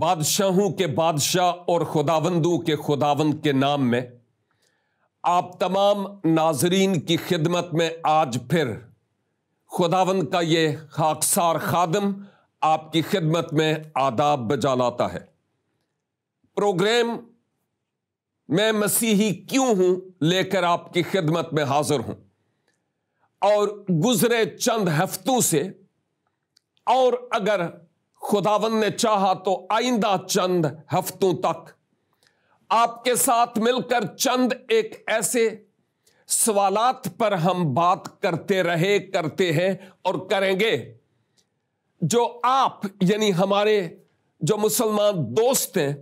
بادشاہوں کے بادشاہ اور خداوندوں کے خداوند کے نام میں آپ تمام ناظرین کی خدمت میں آج پھر خداوند کا یہ خاکسار خادم آپ کی خدمت میں آداب بجا لاتا ہے۔ پروگرام میں مسیحی کیوں ہوں لے کر آپ کی خدمت میں حاضر ہوں، اور گزرے چند ہفتوں سے اور اگر خداوند نے چاہا تو آئندہ چند ہفتوں تک آپ کے ساتھ مل کر چند ایک ایسے سوالات پر ہم بات کرتے ہیں اور کریں گے جو آپ یعنی ہمارے جو مسلمان دوست ہیں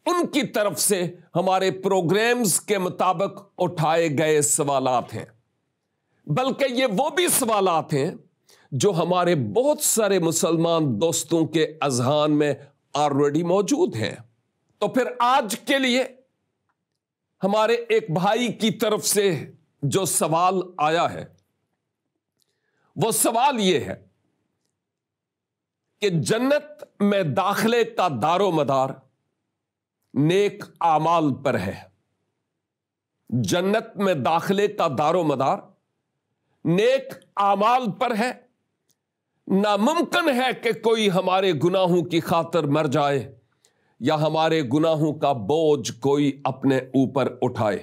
ان کی طرف سے ہمارے پروگرامز کے مطابق اٹھائے گئے سوالات ہیں، بلکہ یہ وہ بھی سوالات ہیں جو ہمارے بہت سارے مسلمان دوستوں کے اذہان میں آلریڈی موجود ہیں۔ تو پھر آج کے لیے ہمارے ایک بھائی کی طرف سے جو سوال آیا ہے وہ سوال یہ ہے کہ جنت میں داخلے کا دار و مدار نیک اعمال پر ہے۔ جنت میں داخلے کا دار و مدار نیک اعمال پر ہے۔ ناممکن ہے کہ کوئی ہمارے گناہوں کی خاطر مر جائے یا ہمارے گناہوں کا بوجھ کوئی اپنے اوپر اٹھائے۔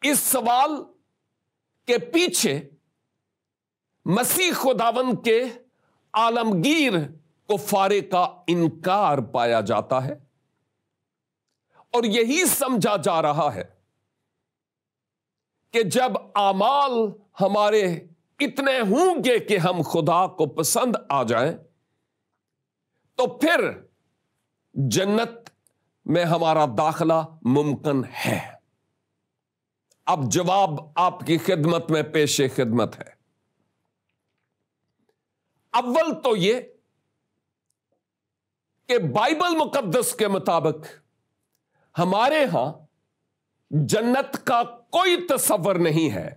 اس سوال کے پیچھے مسیح خداوند کے عالمگیر کفارے کا انکار پایا جاتا ہے، اور یہی سمجھا جا رہا ہے کہ جب اعمال ہمارے اتنے ہوں گے کہ ہم خدا کو پسند آ جائیں تو پھر جنت میں ہمارا داخلہ ممکن ہے۔ اب جواب آپ کی خدمت میں پیش خدمت ہے۔ اول تو یہ کہ بائبل مقدس کے مطابق ہمارے ہاں جنت کا کوئی تصور نہیں ہے۔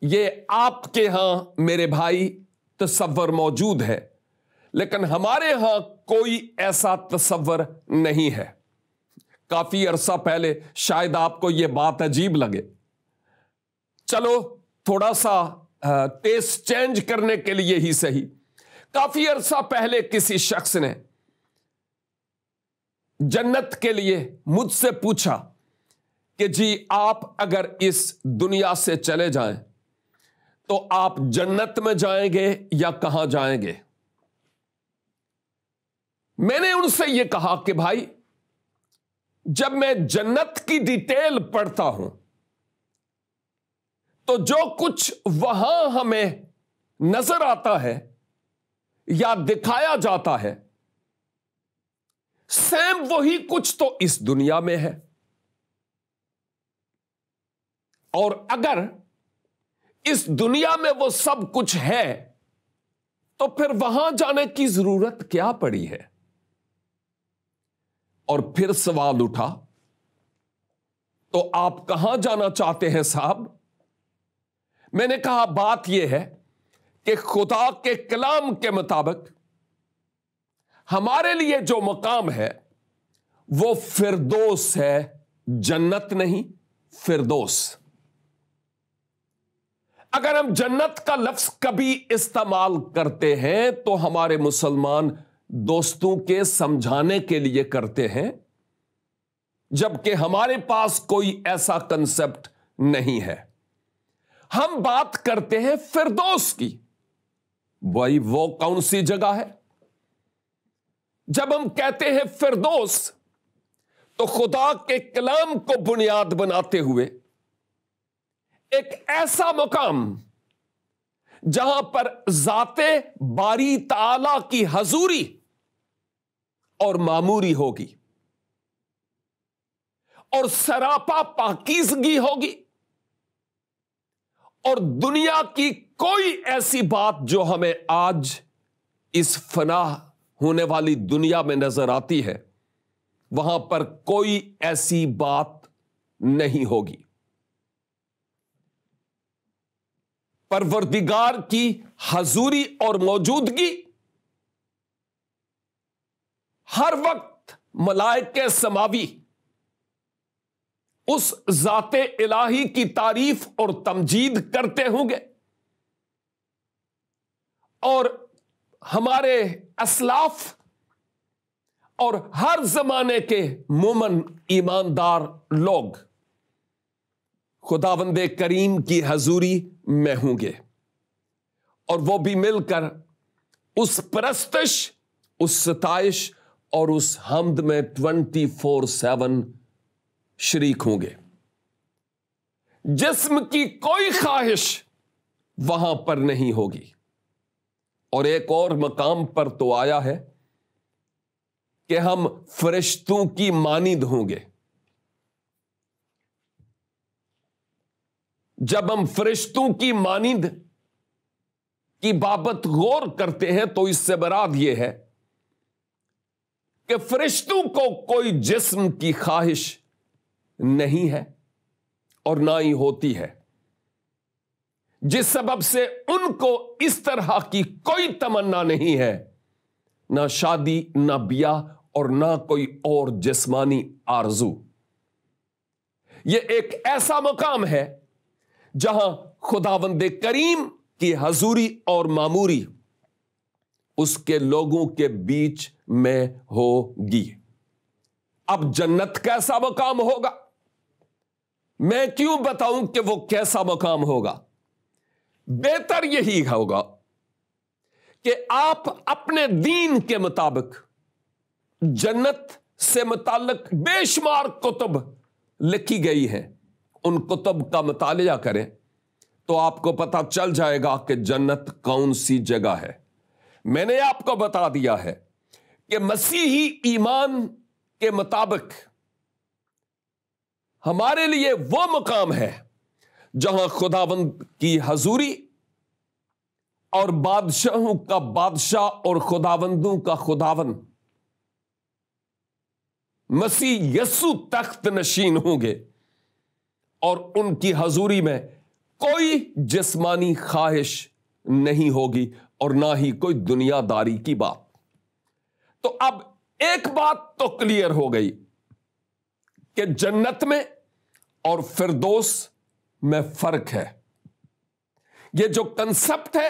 یہ آپ کے ہاں میرے بھائی تصور موجود ہے، لیکن ہمارے ہاں کوئی ایسا تصور نہیں ہے۔ کافی عرصہ پہلے شاید آپ کو یہ بات عجیب لگے، چلو تھوڑا سا ٹیسٹ چینج کرنے کے لیے ہی صحیح۔ کافی عرصہ پہلے کسی شخص نے جنت کے لیے مجھ سے پوچھا کہ جی آپ اگر اس دنیا سے چلے جائیں تو آپ جنت میں جائیں گے یا کہاں جائیں گے؟ میں نے ان سے یہ کہا کہ بھائی جب میں جنت کی ڈیٹیل پڑھتا ہوں تو جو کچھ وہاں ہمیں نظر آتا ہے یا دکھایا جاتا ہے سیم وہی کچھ تو اس دنیا میں ہے، اور اگر اس دنیا میں وہ سب کچھ ہے تو پھر وہاں جانے کی ضرورت کیا پڑی ہے؟ اور پھر سوال اٹھا تو آپ کہاں جانا چاہتے ہیں صاحب؟ میں نے کہا بات یہ ہے کہ خدا کے کلام کے مطابق ہمارے لیے جو مقام ہے وہ فردوس ہے، جنت نہیں، فردوس۔ اگر ہم جنت کا لفظ کبھی استعمال کرتے ہیں تو ہمارے مسلمان دوستوں کے سمجھانے کے لیے کرتے ہیں، جبکہ ہمارے پاس کوئی ایسا کنسپٹ نہیں ہے۔ ہم بات کرتے ہیں فردوس کی۔ بھائی وہ کون سی جگہ ہے؟ جب ہم کہتے ہیں فردوس تو خدا کے کلام کو بنیاد بناتے ہوئے ایک ایسا مقام جہاں پر ذات باری تعالی کی حضوری اور معموری ہوگی اور سراپا پاکیزگی ہوگی، اور دنیا کی کوئی ایسی بات جو ہمیں آج اس فنا ہونے والی دنیا میں نظر آتی ہے وہاں پر کوئی ایسی بات نہیں ہوگی۔ پروردگار کی حضوری اور موجودگی ہر وقت ملائکہ سماوی اس ذات الہی کی تعریف اور تمجید کرتے ہوں گے، اور ہمارے اسلاف اور ہر زمانے کے مومن ایماندار لوگ خداوند کریم کی حضوری میں ہوں گے، اور وہ بھی مل کر اس پرستش، اس ستائش اور اس حمد میں 24/7 شریک ہوں گے۔ جسم کی کوئی خواہش وہاں پر نہیں ہوگی۔ اور ایک اور مقام پر تو آیا ہے کہ ہم فرشتوں کی مانند ہوں گے۔ جب ہم فرشتوں کی مانند کی بابت غور کرتے ہیں تو اس سے مراد یہ ہے کہ فرشتوں کو کوئی جسم کی خواہش نہیں ہے اور نہ ہی ہوتی ہے، جس سبب سے ان کو اس طرح کی کوئی تمنا نہیں ہے، نہ شادی، نہ بیاہ اور نہ کوئی اور جسمانی آرزو۔ یہ ایک ایسا مقام ہے جہاں خداوند کریم کی حضوری اور معموری اس کے لوگوں کے بیچ میں ہوگی۔ اب جنت کیسا مقام ہوگا؟ میں کیوں بتاؤں کہ وہ کیسا مقام ہوگا؟ بہتر یہی ہوگا کہ آپ اپنے دین کے مطابق جنت سے متعلق بے شمار کتب لکھی گئی ہیں، ان کتب کا مطالعہ کریں تو آپ کو پتا چل جائے گا کہ جنت کون سی جگہ ہے۔ میں نے آپ کو بتا دیا ہے کہ مسیحی ایمان کے مطابق ہمارے لیے وہ مقام ہے جہاں خداوند کی حضوری اور بادشاہوں کا بادشاہ اور خداوندوں کا خداوند مسیح یسوع تخت نشین ہوں گے، اور ان کی حضوری میں کوئی جسمانی خواہش نہیں ہوگی اور نہ ہی کوئی دنیا داری کی بات۔ تو اب ایک بات تو کلیئر ہو گئی کہ جنت میں اور فردوس میں فرق ہے۔ یہ جو کنسپٹ ہے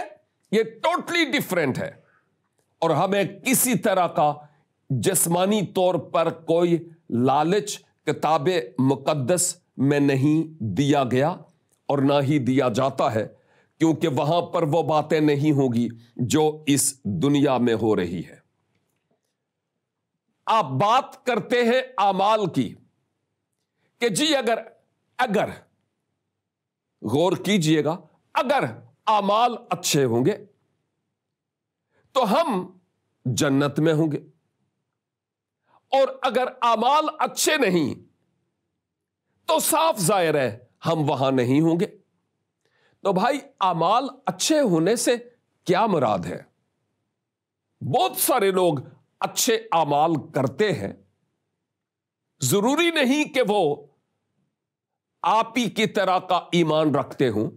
یہ ٹوٹلی ڈیفرنٹ ہے، اور ہمیں کسی طرح کا جسمانی طور پر کوئی لالچ کتاب مقدس میں نہیں دیا گیا اور نہ ہی دیا جاتا ہے، کیونکہ وہاں پر وہ باتیں نہیں ہوں گی جو اس دنیا میں ہو رہی ہے۔ آپ بات کرتے ہیں اعمال کی کہ جی اگر غور کیجئے گا، اگر اعمال اچھے ہوں گے تو ہم جنت میں ہوں گے، اور اگر اعمال اچھے نہیں تو صاف ظاہر ہے ہم وہاں نہیں ہوں گے۔ تو بھائی اعمال اچھے ہونے سے کیا مراد ہے؟ بہت سارے لوگ اچھے اعمال کرتے ہیں، ضروری نہیں کہ وہ آپ ہی کی طرح کا ایمان رکھتے ہوں۔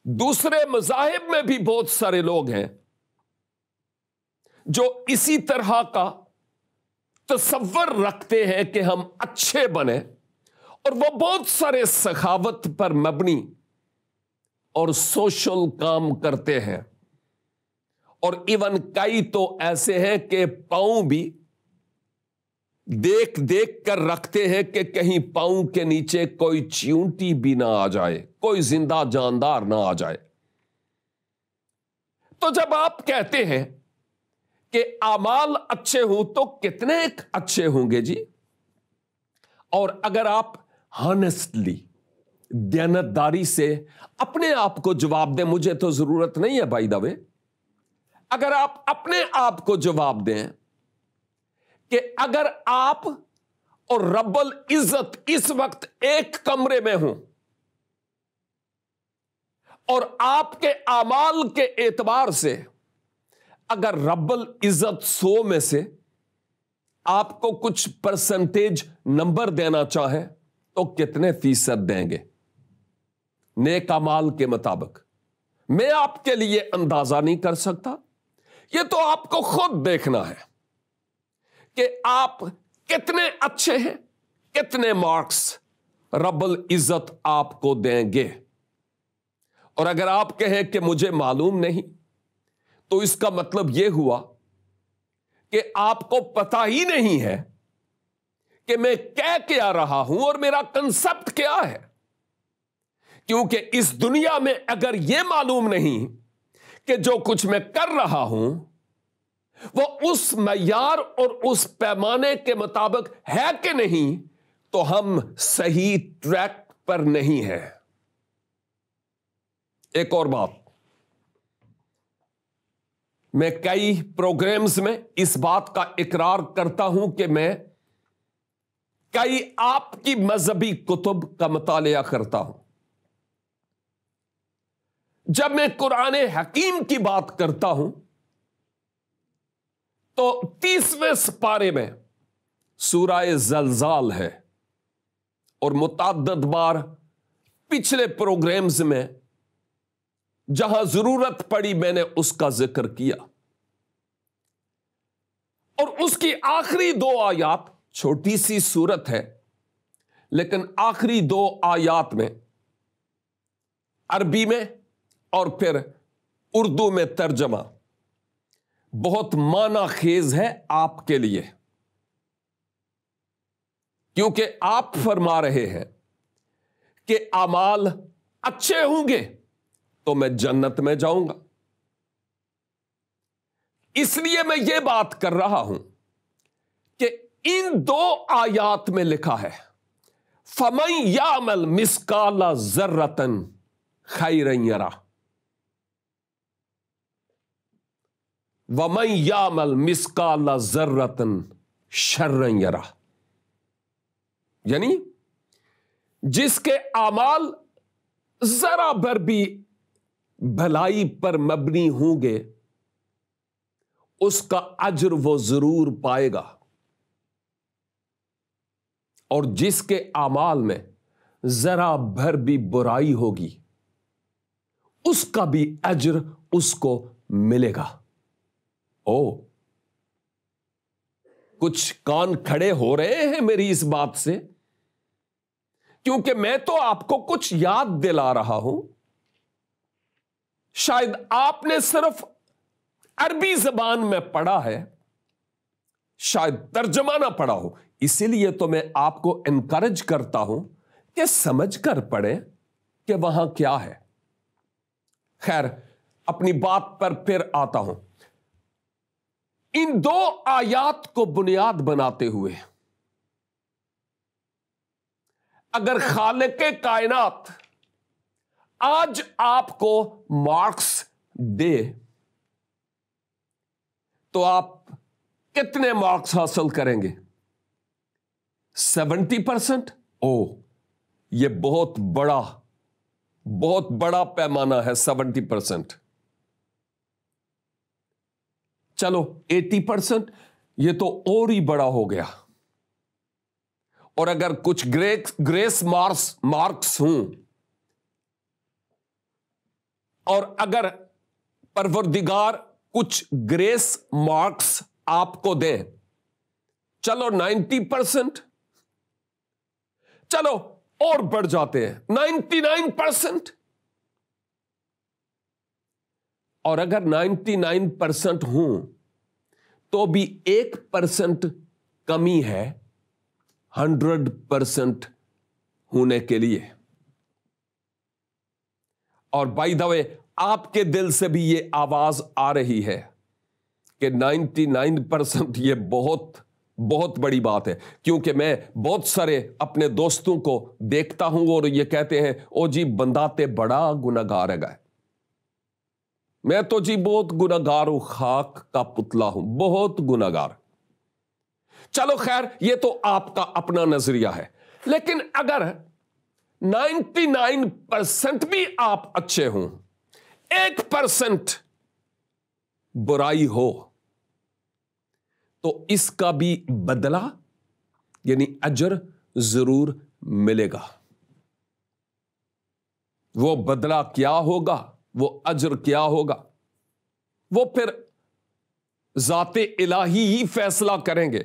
دوسرے مذاہب میں بھی بہت سارے لوگ ہیں جو اسی طرح کا تصور رکھتے ہیں کہ ہم اچھے بنیں، اور وہ بہت سارے سخاوت پر مبنی اور سوشل کام کرتے ہیں، اور ایون کئی تو ایسے ہیں کہ پاؤں بھی دیکھ دیکھ کر رکھتے ہیں کہ کہیں پاؤں کے نیچے کوئی چیونٹی بھی نہ آ جائے، کوئی زندہ جاندار نہ آ جائے۔ تو جب آپ کہتے ہیں کہ اعمال اچھے ہوں تو کتنے اچھے ہوں گے جی؟ اور اگر آپ ہانسٹلی، دیانتداری سے اپنے آپ کو جواب دیں، مجھے تو ضرورت نہیں ہے بائی دا وے، اگر آپ اپنے آپ کو جواب دیں کہ اگر آپ اور رب العزت اس وقت ایک کمرے میں ہوں اور آپ کے اعمال کے اعتبار سے اگر رب العزت 100 میں سے آپ کو کچھ پرسنٹیج نمبر دینا چاہے تو کتنے فیصد دیں گے؟ نیک اعمال کے مطابق میں آپ کے لیے اندازہ نہیں کر سکتا، یہ تو آپ کو خود دیکھنا ہے۔ کہ آپ کتنے اچھے ہیں، کتنے مارکس رب العزت آپ کو دیں گے۔ اور اگر آپ کہیں کہ مجھے معلوم نہیں، تو اس کا مطلب یہ ہوا کہ آپ کو پتہ ہی نہیں ہے کہ میں کہہ کیا رہا ہوں اور میرا کنسپٹ کیا ہے۔ کیونکہ اس دنیا میں اگر یہ معلوم نہیں کہ جو کچھ میں کر رہا ہوں وہ اس معیار اور اس پیمانے کے مطابق ہے کہ نہیں، تو ہم صحیح ٹریک پر نہیں ہیں۔ ایک اور بات، میں کئی پروگرامز میں اس بات کا اقرار کرتا ہوں کہ میں کئی آپ کی مذہبی کتب کا مطالعہ کرتا ہوں۔ جب میں قرآن حکیم کی بات کرتا ہوں تو 30ویں سپارے میں سورہ زلزال ہے، اور متعدد بار پچھلے پروگرامز میں جہاں ضرورت پڑی میں نے اس کا ذکر کیا، اور اس کی آخری 2 آیات، چھوٹی سی سورت ہے لیکن آخری 2 آیات میں عربی میں اور پھر اردو میں ترجمہ بہت معنی خیز ہے آپ کے لیے، کیونکہ آپ فرما رہے ہیں کہ اعمال اچھے ہوں گے تو میں جنت میں جاؤں گا۔ اس لیے میں یہ بات کر رہا ہوں کہ ان 2 آیات میں لکھا ہے فَمَن يَعْمَلْ مِثْقَالَ ذَرَّةٍ خَيْرًا يَرَهُ وَمَن يَعْمَلْ مِثْقَالَ ذَرَّةٍ شَرًّا يَرَهُ، یعنی جس کے اعمال ذرا بھر بھی بھلائی پر مبنی ہوں گے اس کا اجر وہ ضرور پائے گا، اور جس کے اعمال میں ذرا بھر بھی برائی ہوگی اس کا بھی اجر اس کو ملے گا۔ کچھ کان کھڑے ہو رہے ہیں میری اس بات سے، کیونکہ میں تو آپ کو کچھ یاد دلا رہا ہوں۔ شاید آپ نے صرف عربی زبان میں پڑھا ہے، شاید ترجمہ نہ پڑھا ہو، اسی لیے تو میں آپ کو انکریج کرتا ہوں کہ سمجھ کر پڑھیں کہ وہاں کیا ہے۔ خیر، اپنی بات پر پھر آتا ہوں۔ ان 2 آیات کو بنیاد بناتے ہوئے اگر خالق کائنات آج آپ کو مارکس دے تو آپ کتنے مارکس حاصل کریں گے؟ 70%؟ یہ بہت بڑا پیمانہ ہے 70%۔ چلو 80%، یہ تو اور ہی بڑا ہو گیا۔ اور اگر کچھ گریس مارکس ہوں، اور اگر پروردگار کچھ گریس مارکس آپ کو دیں، چلو 90%، چلو اور بڑھ جاتے ہیں 99%، اور اگر 99% ہوں تو بھی 1% کمی ہے 100% ہونے کے لیے۔ اور بائی دا وے، آپ کے دل سے بھی یہ آواز آ رہی ہے کہ 99% یہ بہت بڑی بات ہے، کیونکہ میں بہت سارے اپنے دوستوں کو دیکھتا ہوں اور یہ کہتے ہیں او جی بندہ تے بڑا گناہگار ہے گا، میں تو جی بہت گناہگار ہوں، خاک کا پتلا ہوں، بہت گناہگار۔ چلو خیر، یہ تو آپ کا اپنا نظریہ ہے، لیکن اگر 99% بھی آپ اچھے ہوں، 1% برائی ہو، تو اس کا بھی بدلہ یعنی اجر ضرور ملے گا۔ وہ بدلہ کیا ہوگا، وہ اجر کیا ہوگا، وہ پھر ذات الہی ہی فیصلہ کریں گے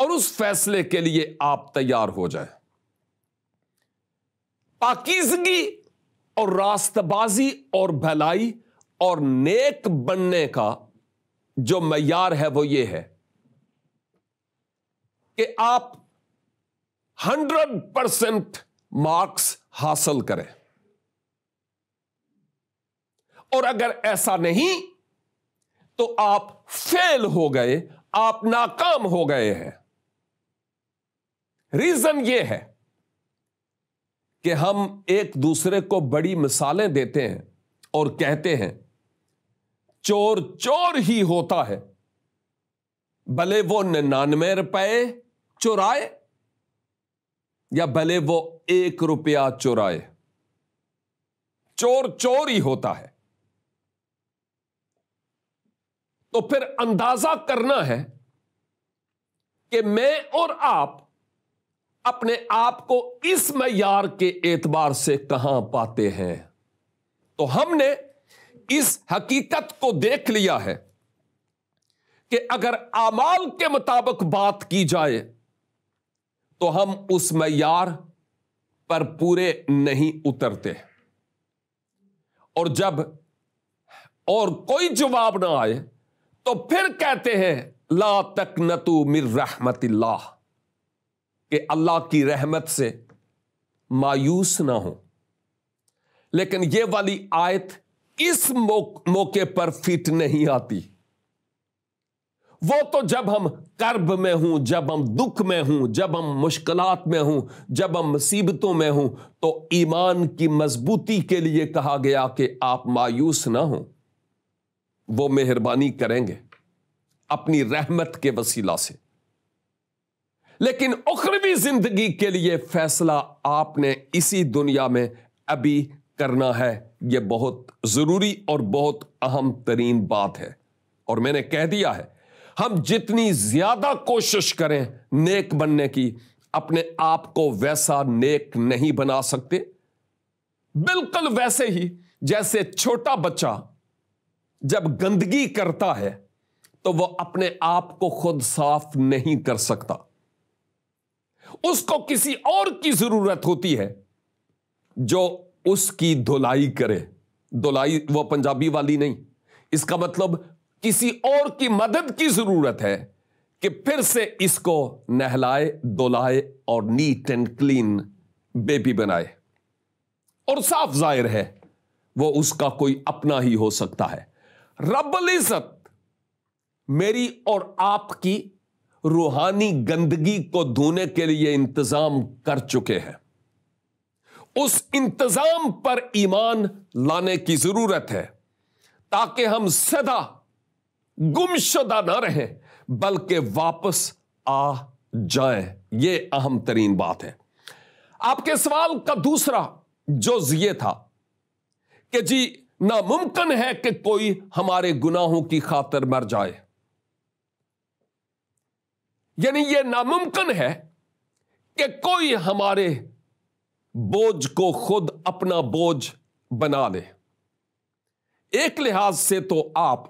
اور اس فیصلے کے لیے آپ تیار ہو جائیں۔ پاکیزگی اور راست بازی اور بھلائی اور نیک بننے کا جو معیار ہے وہ یہ ہے کہ آپ 100% مارکس حاصل کریں، اور اگر ایسا نہیں تو آپ فیل ہو گئے، آپ ناکام ہو گئے ہیں۔ ریزن یہ ہے کہ ہم ایک دوسرے کو بڑی مثالیں دیتے ہیں اور کہتے ہیں چور چور ہی ہوتا ہے، بھلے وہ 99 روپے چرائے یا بھلے وہ 1 روپیہ چرائے، چور چور ہی ہوتا ہے۔ تو پھر اندازہ کرنا ہے کہ میں اور آپ اپنے آپ کو اس معیار کے اعتبار سے کہاں پاتے ہیں۔ تو ہم نے اس حقیقت کو دیکھ لیا ہے کہ اگر اعمال کے مطابق بات کی جائے تو ہم اس معیار پر پورے نہیں اترتے، اور جب اور کوئی جواب نہ آئے تو پھر کہتے ہیں لا تقنطوا من رحمت اللہ، کہ اللہ کی رحمت سے مایوس نہ ہو۔ لیکن یہ والی آیت اس موقع پر فٹ نہیں آتی۔ وہ تو جب ہم کرب میں ہوں، جب ہم دکھ میں ہوں، جب ہم مشکلات میں ہوں، جب ہم مصیبتوں میں ہوں، تو ایمان کی مضبوطی کے لیے کہا گیا کہ آپ مایوس نہ ہوں، وہ مہربانی کریں گے اپنی رحمت کے وسیلہ سے۔ لیکن اخروی زندگی کے لیے فیصلہ آپ نے اسی دنیا میں ابھی کرنا ہے۔ یہ بہت ضروری اور بہت اہم ترین بات ہے، اور میں نے کہہ دیا ہے ہم جتنی زیادہ کوشش کریں نیک بننے کی، اپنے آپ کو ویسا نیک نہیں بنا سکتے۔ بالکل ویسے ہی جیسے چھوٹا بچہ جب گندگی کرتا ہے تو وہ اپنے آپ کو خود صاف نہیں کر سکتا، اس کو کسی اور کی ضرورت ہوتی ہے جو اس کی دھلائی کرے۔ دھلائی وہ پنجابی والی نہیں، اس کا مطلب کسی اور کی مدد کی ضرورت ہے کہ پھر سے اس کو نہلائے، دھلائے اور نیٹ اینڈ کلین بیبی بنائے۔ اور صاف ظاہر ہے وہ اس کا کوئی اپنا ہی ہو سکتا ہے۔ رب العزت میری اور آپ کی روحانی گندگی کو دھونے کے لیے انتظام کر چکے ہیں۔ اس انتظام پر ایمان لانے کی ضرورت ہے تاکہ ہم سدا گمشدہ نہ رہیں بلکہ واپس آ جائیں۔ یہ اہم ترین بات ہے۔ آپ کے سوال کا دوسرا جز یہ تھا کہ جی ناممکن ہے کہ کوئی ہمارے گناہوں کی خاطر مر جائے، یعنی یہ ناممکن ہے کہ کوئی ہمارے بوجھ کو خود اپنا بوجھ بنا لے۔ ایک لحاظ سے تو آپ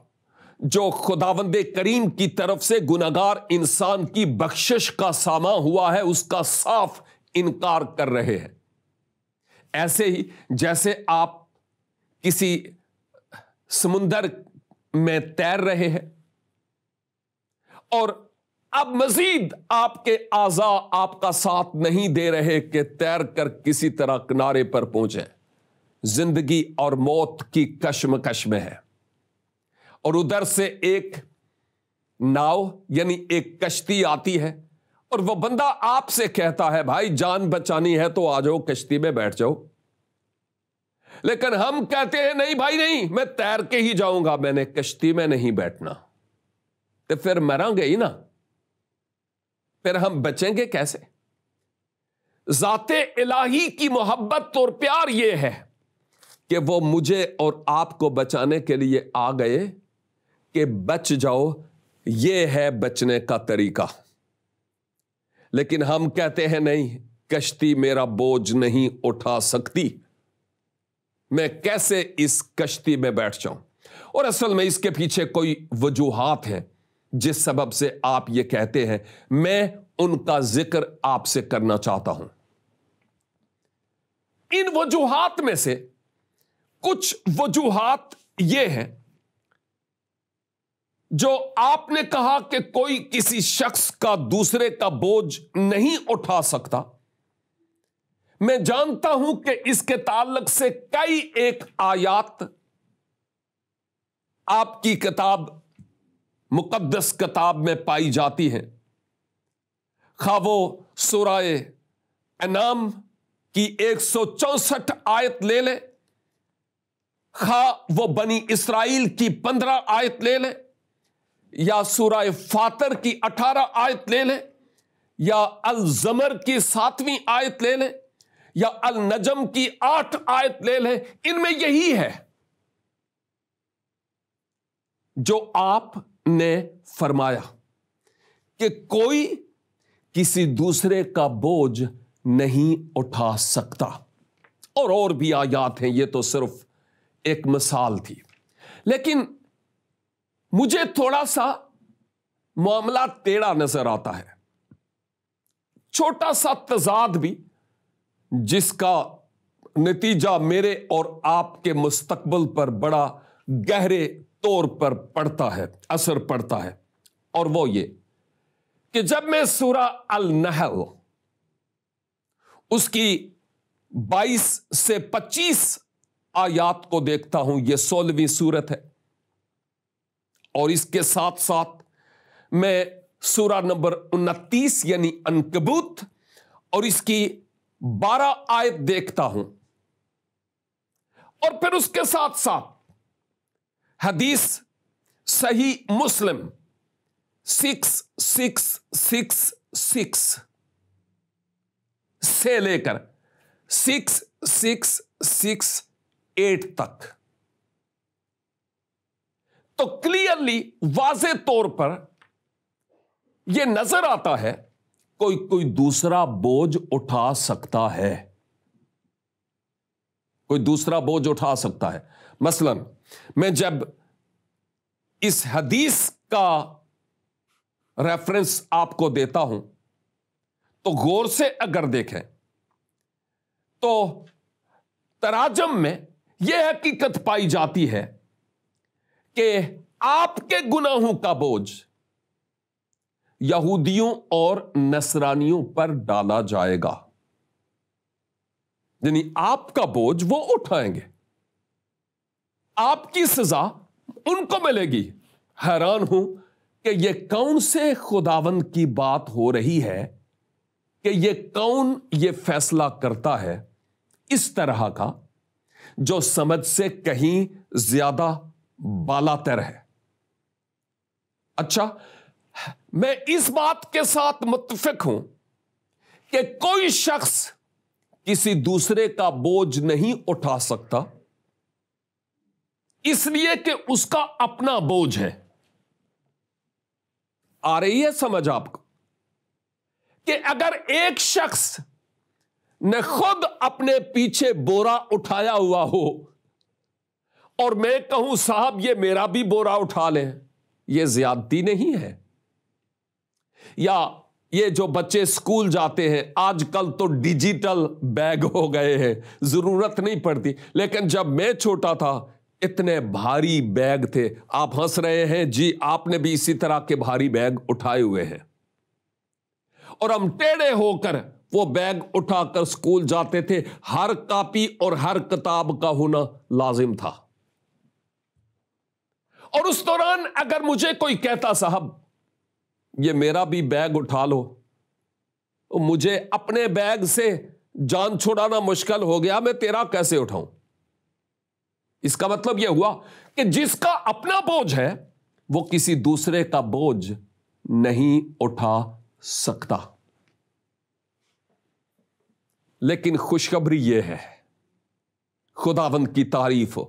جو خداوند کریم کی طرف سے گناہگار انسان کی بخشش کا سامان ہوا ہے اس کا صاف انکار کر رہے ہیں، ایسے ہی جیسے آپ کسی سمندر میں تیر رہے ہیں اور اب مزید آپ کے اعضاء آپ کا ساتھ نہیں دے رہے کہ تیر کر کسی طرح کنارے پر پہنچے، زندگی اور موت کی کشمکش میں ہے، اور ادھر سے ایک ناؤ یعنی ایک کشتی آتی ہے اور وہ بندہ آپ سے کہتا ہے بھائی جان بچانی ہے تو آ جاؤ کشتی میں بیٹھ جاؤ، لیکن ہم کہتے ہیں نہیں بھائی نہیں، میں تیر کے ہی جاؤں گا، میں نے کشتی میں نہیں بیٹھنا، تو پھر مریں گے ہی نا، پھر ہم بچیں گے کیسے؟ ذات الہی کی محبت اور پیار یہ ہے کہ وہ مجھے اور آپ کو بچانے کے لیے آ گئے کہ بچ جاؤ، یہ ہے بچنے کا طریقہ۔ لیکن ہم کہتے ہیں نہیں، کشتی میرا بوجھ نہیں اٹھا سکتی، میں کیسے اس کشتی میں بیٹھ جاؤں؟ اور اصل میں اس کے پیچھے کوئی وجوہات ہیں جس سبب سے آپ یہ کہتے ہیں میں ان کا ذکر آپ سے کرنا چاہتا ہوں۔ ان وجوہات میں سے کچھ وجوہات یہ ہیں جو آپ نے کہا کہ کوئی کسی شخص کا دوسرے کا بوجھ نہیں اٹھا سکتا۔ میں جانتا ہوں کہ اس کے تعلق سے کئی ایک آیات آپ کی کتاب مقدس کتاب میں پائی جاتی ہیں، خواہ وہ سورہ انعام کی 164 آیت لے لیں، خواہ وہ بنی اسرائیل کی 15 آیت لے لیں، یا سورہ فاطر کی 18 آیت لے لیں، یا الزمر کی 7ویں آیت لے لیں، یا النجم کی 8 آیت لے لیں، ان میں یہی ہے جو آپ نے فرمایا کہ کوئی کسی دوسرے کا بوجھ نہیں اٹھا سکتا۔ اور بھی آیات ہیں، یہ تو صرف ایک مثال تھی، لیکن مجھے تھوڑا سا معاملہ ٹیڑھا نظر آتا ہے، چھوٹا سا تضاد بھی، جس کا نتیجہ میرے اور آپ کے مستقبل پر بڑا گہرے طور پر پڑتا ہے، اثر پڑتا ہے، اور وہ یہ کہ جب میں سورہ النحل اس کی 22 سے 25 آیات کو دیکھتا ہوں، یہ 16ویں سورت ہے، اور اس کے ساتھ ساتھ میں سورہ نمبر 29 یعنی عنکبوت اور اس کی 12 آیت دیکھتا ہوں، اور پھر اس کے ساتھ ساتھ حدیث صحیح مسلم 6666 سے لے کر 6668 تک، تو کلیئرلی واضح طور پر یہ نظر آتا ہے کوئی دوسرا بوجھ اٹھا سکتا ہے، کوئی دوسرا بوجھ اٹھا سکتا ہے۔ مثلا میں جب اس حدیث کا ریفرنس آپ کو دیتا ہوں تو غور سے اگر دیکھیں تو تراجم میں یہ حقیقت پائی جاتی ہے کہ آپ کے گناہوں کا بوجھ یہودیوں اور نصرانیوں پر ڈالا جائے گا، یعنی آپ کا بوجھ وہ اٹھائیں گے، آپ کی سزا ان کو ملے گی۔ حیران ہوں کہ یہ کون سے خداوند کی بات ہو رہی ہے کہ یہ کون یہ فیصلہ کرتا ہے اس طرح کا جو سمجھ سے کہیں زیادہ بالا تر ہے۔ اچھا، میں اس بات کے ساتھ متفق ہوں کہ کوئی شخص کسی دوسرے کا بوجھ نہیں اٹھا سکتا، اس لیے کہ اس کا اپنا بوجھ ہے۔ آ رہی ہے سمجھ آپ کو کہ اگر ایک شخص نے خود اپنے پیچھے بورا اٹھایا ہوا ہو اور میں کہوں صاحب یہ میرا بھی بورا اٹھا لیں، یہ زیادتی نہیں ہے؟ یا یہ جو بچے سکول جاتے ہیں آج کل تو ڈیجیٹل بیگ ہو گئے ہیں، ضرورت نہیں پڑتی، لیکن جب میں چھوٹا تھا اتنے بھاری بیگ تھے۔ آپ ہنس رہے ہیں، جی آپ نے بھی اسی طرح کے بھاری بیگ اٹھائے ہوئے ہیں، اور ہم ٹیڑھے ہو کر وہ بیگ اٹھا کر سکول جاتے تھے، ہر کاپی اور ہر کتاب کا ہونا لازم تھا۔ اور اس دوران اگر مجھے کوئی کہتا صاحب یہ میرا بھی بیگ اٹھا لو، مجھے اپنے بیگ سے جان چھڑانا مشکل ہو گیا، میں تیرا کیسے اٹھاؤں؟ اس کا مطلب یہ ہوا کہ جس کا اپنا بوجھ ہے وہ کسی دوسرے کا بوجھ نہیں اٹھا سکتا۔ لیکن خوشخبری یہ ہے، خداوند کی تعریف ہو،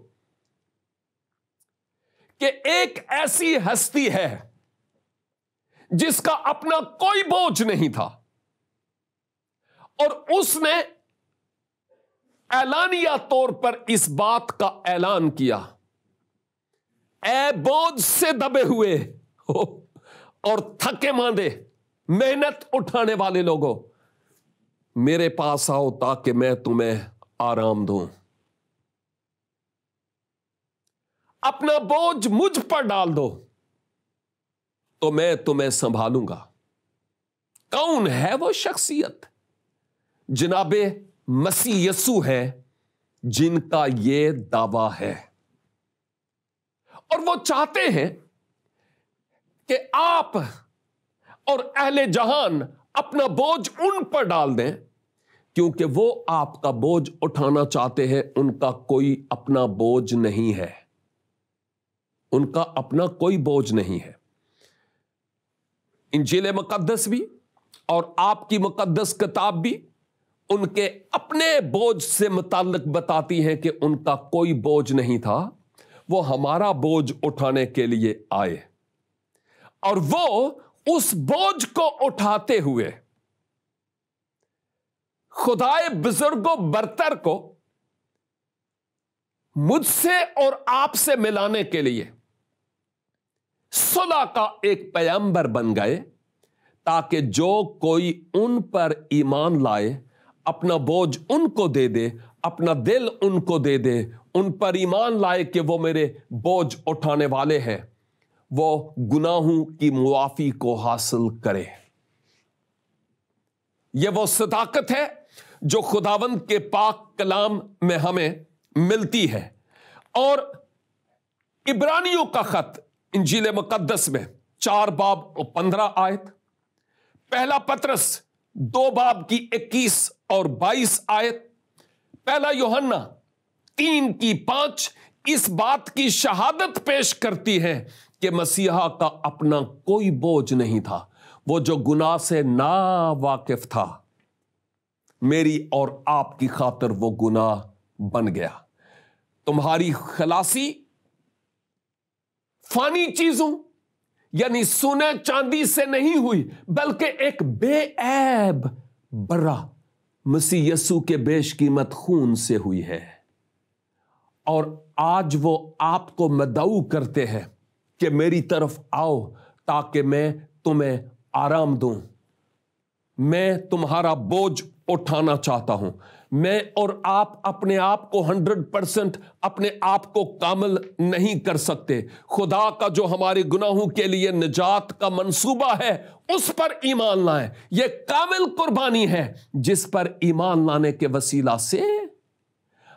کہ ایک ایسی ہستی ہے جس کا اپنا کوئی بوجھ نہیں تھا، اور اس نے اعلانیہ طور پر اس بات کا اعلان کیا، اے بوجھ سے دبے ہوئے اور تھکے ماندے محنت اٹھانے والے لوگوں، میرے پاس آؤ تاکہ میں تمہیں آرام دوں۔ اپنا بوجھ مجھ پر ڈال دو تو میں تمہیں سنبھالوں گا۔ کون ہے وہ شخصیت؟ جناب مسیح یسوع ہے جن کا یہ دعویٰ ہے، اور وہ چاہتے ہیں کہ آپ اور اہل جہان اپنا بوجھ ان پر ڈال دیں، کیونکہ وہ آپ کا بوجھ اٹھانا چاہتے ہیں۔ ان کا کوئی اپنا بوجھ نہیں ہے، ان کا اپنا کوئی بوجھ نہیں ہے۔ انجیل مقدس بھی اور آپ کی مقدس کتاب بھی ان کے اپنے بوجھ سے متعلق بتاتی ہیں کہ ان کا کوئی بوجھ نہیں تھا، وہ ہمارا بوجھ اٹھانے کے لیے آئے، اور وہ اس بوجھ کو اٹھاتے ہوئے خدائے بزرگ و برتر کو مجھ سے اور آپ سے ملانے کے لیے صلح کا ایک پیغمبر بن گئے، تاکہ جو کوئی ان پر ایمان لائے اپنا بوجھ ان کو دے دے، اپنا دل ان کو دے دے، ان پر ایمان لائے کہ وہ میرے بوجھ اٹھانے والے ہیں، وہ گناہوں کی معافی کو حاصل کرے۔ یہ وہ صداقت ہے جو خداوند کے پاک کلام میں ہمیں ملتی ہے، اور عبرانیوں کا خط انجیل مقدس میں 4 باب و 15 آیت، پہلا پطرس 2 باب کی 21 اور 22 آیت، پہلا یوحنا 3 کی 5 اس بات کی شہادت پیش کرتی ہے کہ مسیحا کا اپنا کوئی بوجھ نہیں تھا۔ وہ جو گناہ سے نا واقف تھا، میری اور آپ کی خاطر وہ گناہ بن گیا۔ تمہاری خلاصی فانی چیزوں یعنی سونے چاندی سے نہیں ہوئی، بلکہ ایک بے عیب برا مسیح یسوع کے بیش قیمت خون سے ہوئی ہے۔ اور آج وہ آپ کو مدعو کرتے ہیں کہ میری طرف آؤ تاکہ میں تمہیں آرام دوں۔ میں تمہارا بوجھ اٹھانا چاہتا ہوں۔ میں اور آپ اپنے آپ کو 100% اپنے آپ کو کامل نہیں کر سکتے۔ خدا کا جو ہمارے گناہوں کے لیے نجات کا منصوبہ ہے، اس پر ایمان لائیں۔ یہ کامل قربانی ہے جس پر ایمان لانے کے وسیلہ سے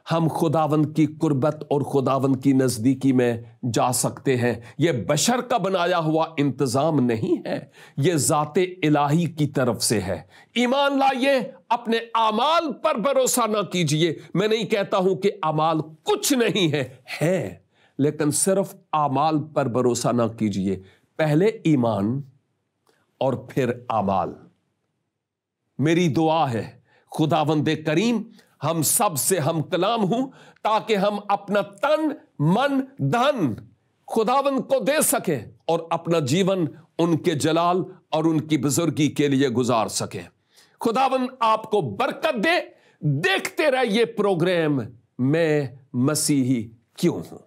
ہم خداوند کی قربت اور خداوند کی نزدیکی میں جا سکتے ہیں۔ یہ بشر کا بنایا ہوا انتظام نہیں ہے، یہ ذات الہی کی طرف سے ہے۔ ایمان لائیے، اپنے اعمال پر بھروسہ نہ کیجئے۔ میں نہیں کہتا ہوں کہ اعمال کچھ نہیں ہے، لیکن صرف اعمال پر بھروسہ نہ کیجئے۔ پہلے ایمان اور پھر اعمال۔ میری دعا ہے خداوند کریم ہم سب سے ہم کلام ہوں، تاکہ ہم اپنا تن من دھن خداوند کو دے سکیں اور اپنا جیون ان کے جلال اور ان کی بزرگی کے لیے گزار سکیں۔ خداوند آپ کو برکت دے۔ دیکھتے رہیے پروگرام میں مسیحی کیوں ہوں۔